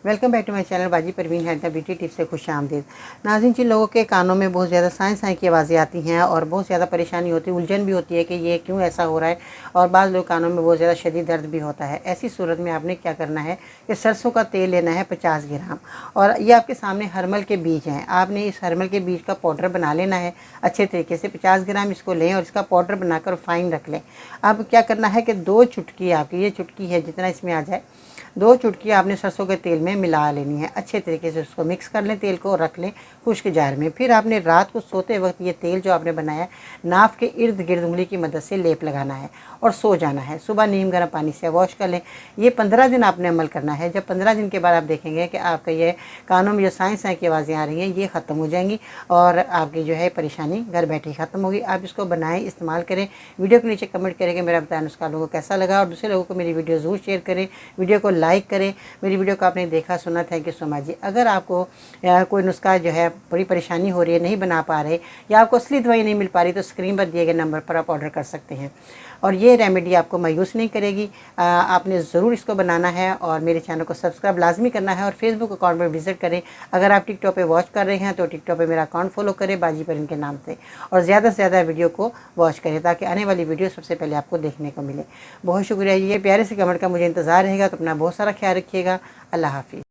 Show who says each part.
Speaker 1: Welcome back to my channel Baji Parveen health beauty tips से खुश आमदीद। नाज़रीन, जिन लोगों के कानों में बहुत ज़्यादा साए साए की आवाज़ें आती हैं और बहुत ज़्यादा परेशानी होती है, उलझन भी होती है कि ये क्यों ऐसा हो रहा है, और बाद लोग कानों में बहुत ज़्यादा शदीद दर्द भी होता है। ऐसी सूरत में आपने क्या करना है कि सरसों का तेल लेना है 50 ग्राम, और ये आपके सामने हरमल के बीज हैं। आपने इस हरमल के बीज का पाउडर बना लेना है अच्छे तरीके से। 50 ग्राम इसको लें और इसका पाउडर बनाकर फाइन रख लें। अब क्या करना है कि 2 चुटकी, आपकी ये चुटकी है जितना इसमें आ जाए, 2 चुटकी आपने सरसों के तेल में मिला लेनी है। अच्छे तरीके से उसको मिक्स कर लें, तेल को रख लें खुश्क जार में। फिर आपने रात को सोते वक्त ये तेल जो आपने बनाया है, नाफ के इर्द गिर्द उंगली की मदद से लेप लगाना है और सो जाना है। सुबह नीम गर्म पानी से वॉश कर लें। ये 15 दिन आपने अमल करना है। जब 15 दिन के बाद आप देखेंगे कि आपका ये कानों में जो साए साए की आवाज़ें आ रही हैं, ये ख़त्म हो जाएंगी और आपकी जो है परेशानी घर बैठे ही ख़त्म होगी। आप इसको बनाएं, इस्तेमाल करें। वीडियो के नीचे कमेंट करें कि मेरा बताया नुस्खा लोगों को कैसा लगा, और दूसरे लोगों को मेरी वीडियो ज़रूर शेयर करें, वीडियो को लाइक करें। मेरी वीडियो को आपने देखा सुना, थैंक यू सो मच जी। अगर आपको कोई नुस्खा जो है बड़ी परेशानी हो रही है, नहीं बना पा रहे, या आपको असली दवाई नहीं मिल पा रही, तो स्क्रीन पर दिए गए नंबर पर आप ऑर्डर कर सकते हैं और ये रेमेडी आपको मायूस नहीं करेगी। आपने ज़रूर इसको बनाना है और मेरे चैनल को सब्सक्राइब लाजमी करना है और फेसबुक अकाउंट पर विजिट करें। अगर आप टिकटॉक पे वॉच कर रहे हैं तो टिकटॉक पे मेरा अकाउंट फॉलो करें बाजी परवीन के नाम से, और ज़्यादा से ज़्यादा वीडियो को वॉच करें ताकि आने वाली वीडियो सबसे पहले आपको देखने को मिले। बहुत शुक्रिया। ये प्यारे से कमेंट का मुझे इंतज़ार रहेगा। तो अपना बहुत सारा ख्याल रखिएगा। अल्लाह हाफिज़।